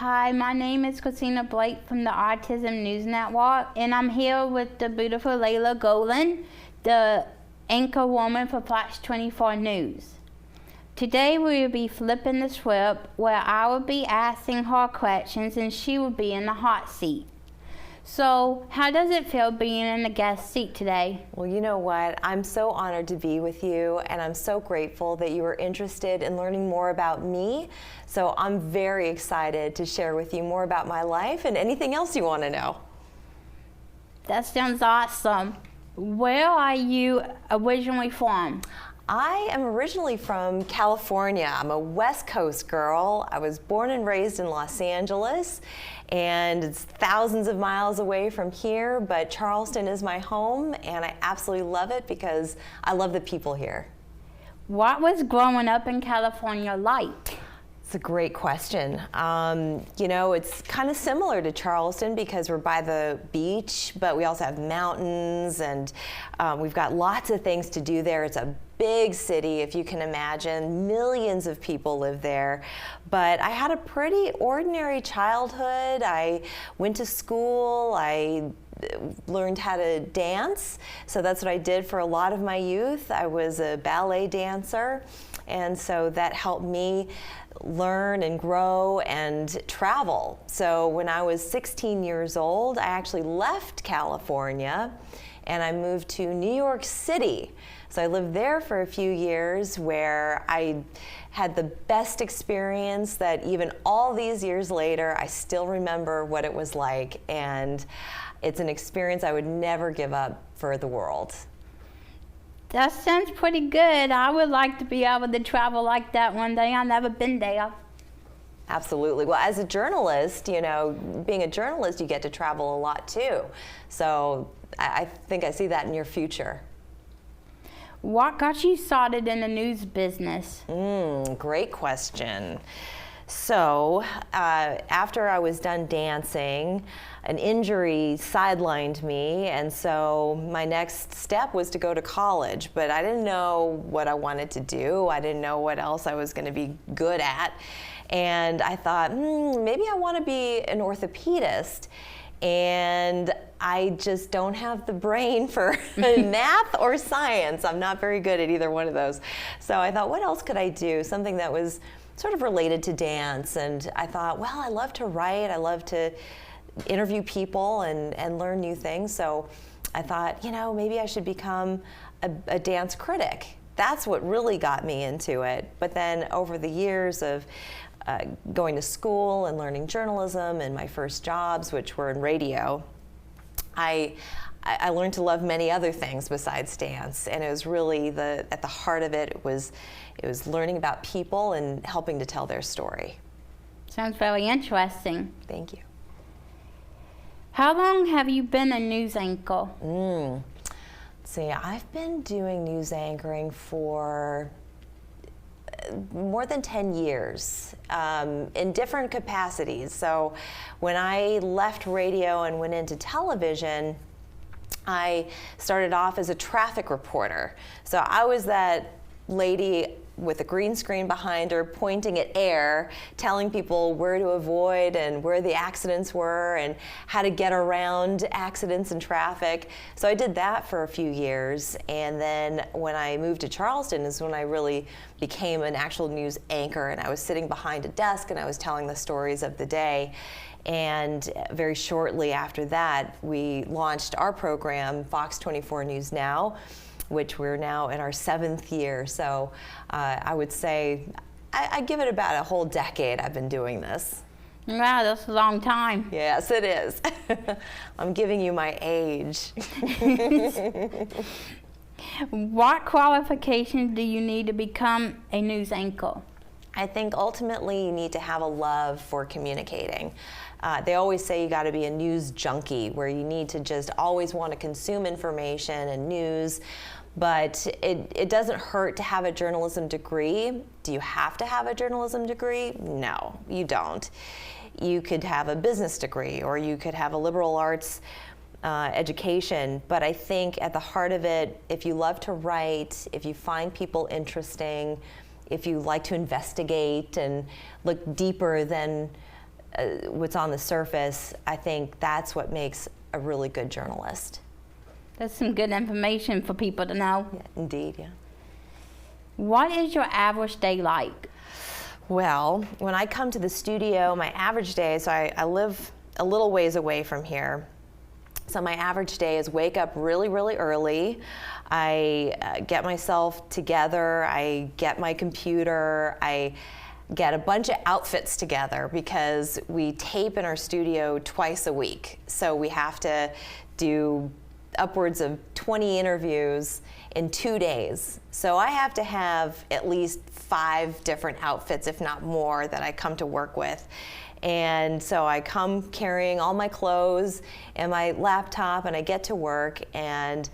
Hi, my name is Christina Blake from the Autism News Network, and I'm here with the beautiful Leyla Gulen, the anchor woman for Fox 24 News. Today we will be flipping the script where I will be asking her questions and she will be in the hot seat. So, how does it feel being in the guest seat today? Well, you know what? I'm so honored to be with you, and I'm so grateful that you were interested in learning more about me. So I'm very excited to share with you more about my life and anything else you want to know. That sounds awesome. Where are you originally from? I am originally from California. I'm a West Coast girl. I was born and raised in Los Angeles, and it's thousands of miles away from here, but Charleston is my home, and I absolutely love it because I love the people here. What was growing up in California like? It's a great question. You know, it's kind of similar to Charleston because we're by the beach, but we also have mountains, and we've got lots of things to do there. It's a big city, if you can imagine. Millions of people live there. But I had a pretty ordinary childhood. I went to school. I learned how to dance. So that's what I did for a lot of my youth. I was a ballet dancer. And so that helped me learn and grow and travel. So when I was 16 years old, I actually left California and I moved to New York City. So I lived there for a few years where I had the best experience that even all these years later, I still remember what it was like. And it's an experience I would never give up for the world. That sounds pretty good. I would like to be able to travel like that one day. I've never been there. Absolutely. Well, as a journalist, you know, being a journalist, you get to travel a lot too. So I think I see that in your future. What got you started in the news business? Great question. So after I was done dancing, an injury sidelined me, and so my next step was to go to college, but I didn't know what I wanted to do. I didn't know what else I was going to be good at, and I thought, maybe I want to be an orthopedist. And I just don't have the brain for math or science. I'm not very good at either one of those. So I thought, what else could I do? Something that was sort of related to dance. And I thought, well, I love to write. I love to interview people and learn new things. So I thought, you know, maybe I should become a dance critic. That's what really got me into it. But then over the years of going to school and learning journalism and my first jobs, which were in radio, I learned to love many other things besides dance, and it was really at the heart of it was learning about people and helping to tell their story. Sounds very interesting. Thank you. How long have you been a news anchor? Let's see, I've been doing news anchoring for more than 10 years in different capacities. So when I left radio and went into television, I started off as a traffic reporter. So I was that lady with a green screen behind her pointing at air, telling people where to avoid and where the accidents were and how to get around accidents and traffic. So I did that for a few years, and then when I moved to Charleston is when I really became an actual news anchor, and I was sitting behind a desk and I was telling the stories of the day. And very shortly after that, we launched our program, Fox 24 News Now, which we're now in our 7th year. So I would say I give it about a whole decade I've been doing this. Wow, that's a long time. Yes, it is. I'm giving you my age. What qualifications do you need to become a news anchor? I think ultimately you need to have a love for communicating. They always say you got to be a news junkie, where you need to just always want to consume information and news. But it doesn't hurt to have a journalism degree. Do you have to have a journalism degree? No, you don't. You could have a business degree, or you could have a liberal arts education. But I think at the heart of it, if you love to write, if you find people interesting, if you like to investigate and look deeper than what's on the surface, I think that's what makes a really good journalist. That's some good information for people to know. Yeah, indeed, yeah. What is your average day like? Well, when I come to the studio, my average day, so I live a little ways away from here. So my average day is wake up really, really early. I get myself together. I get my computer. I get a bunch of outfits together because we tape in our studio twice a week. So we have to do upwards of 20 interviews in 2 days. So I have to have at least 5 different outfits, if not more, that I come to work with. And so I come carrying all my clothes and my laptop, and I get to work, and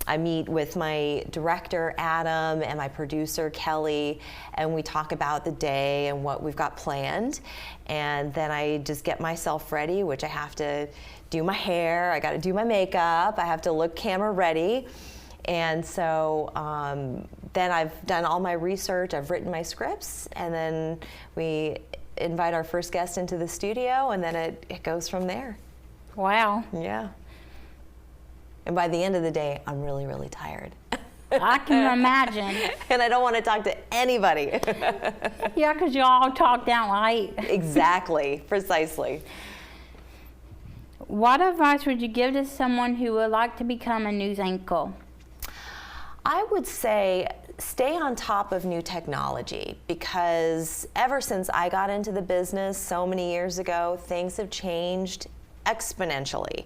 I meet with my director, Adam, and my producer, Kelly, and we talk about the day and what we've got planned. And then I just get myself ready, which I have to do my hair, I got to do my makeup, I have to look camera ready. And so then I've done all my research, I've written my scripts, and then we invite our first guest into the studio, and then it goes from there. Wow. Yeah. And by the end of the day, I'm really, really tired. I can imagine. And I don't want to talk to anybody. Yeah, because you all talk down light. Exactly, precisely. What advice would you give to someone who would like to become a news anchor? I would say stay on top of new technology, because ever since I got into the business so many years ago, things have changed exponentially.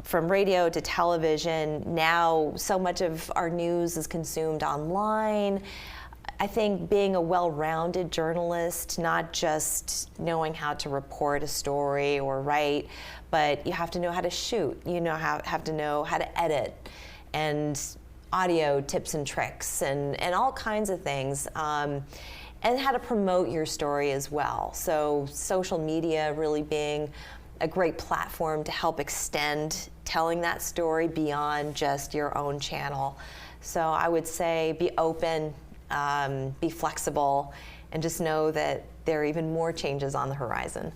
From radio to television, now so much of our news is consumed online. I think being a well-rounded journalist, not just knowing how to report a story or write, but you have to know how to shoot, have to know how to edit, and audio tips and tricks, and all kinds of things, and how to promote your story as well. So social media really being a great platform to help extend telling that story beyond just your own channel. So I would say be open, be flexible, and just know that there are even more changes on the horizon.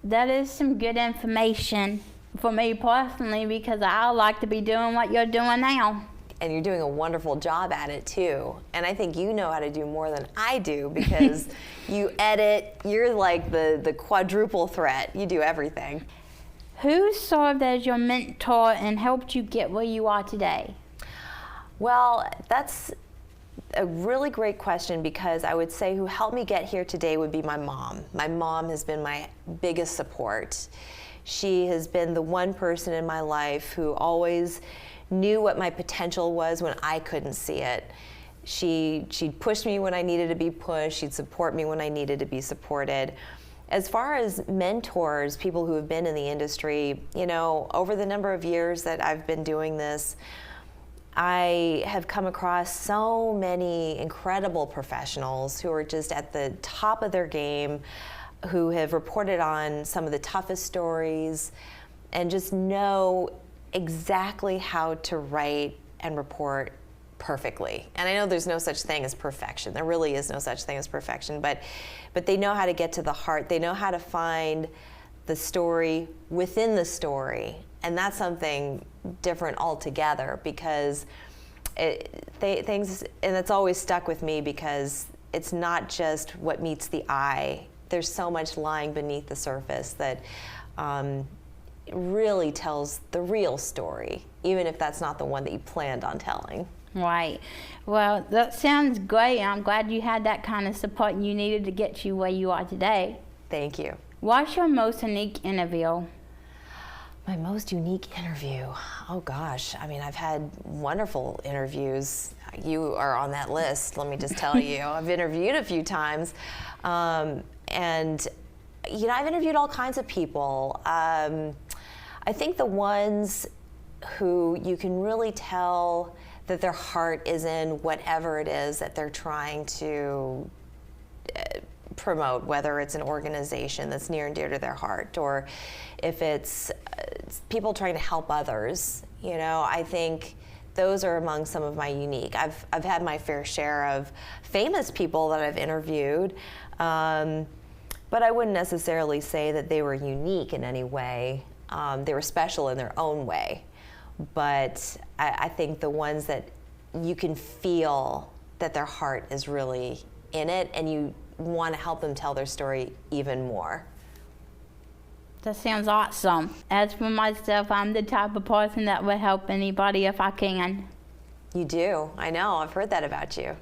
That is some good information for me personally, because I like to be doing what you're doing now. And you're doing a wonderful job at it too. And I think you know how to do more than I do, because you edit, you're like the quadruple threat. You do everything. Who served as your mentor and helped you get where you are today? Well, that's a really great question, because I would say who helped me get here today would be my mom. My mom has been my biggest support. She has been the one person in my life who always knew what my potential was when I couldn't see it. She'd push me when I needed to be pushed. She'd support me when I needed to be supported. As far as mentors, people who have been in the industry, over the number of years that I've been doing this, I have come across so many incredible professionals who are just at the top of their game, who have reported on some of the toughest stories, and just know exactly how to write and report perfectly. And I know there's no such thing as perfection. There really is no such thing as perfection, but they know how to get to the heart. They know how to find the story within the story. And that's something different altogether, because things, and it's always stuck with me, because it's not just what meets the eye. There's so much lying beneath the surface that really tells the real story, even if that's not the one that you planned on telling. Right. Well, that sounds great. I'm glad you had that kind of support you needed to get you where you are today. Thank you. What's your most unique interview? My most unique interview? Oh gosh, I mean, I've had wonderful interviews. You are on that list, let me just tell you. I've interviewed a few times, and I've interviewed all kinds of people. I think the ones who you can really tell that their heart is in whatever it is that they're trying to promote, whether it's an organization that's near and dear to their heart, or if it's people trying to help others. I think those are among some of my unique. I've had my fair share of famous people that I've interviewed, But I wouldn't necessarily say that they were unique in any way. They were special in their own way. But I think the ones that you can feel that their heart is really in it, and you want to help them tell their story even more. That sounds awesome. As for myself, I'm the type of person that would help anybody if I can. You do. I know. I've heard that about you.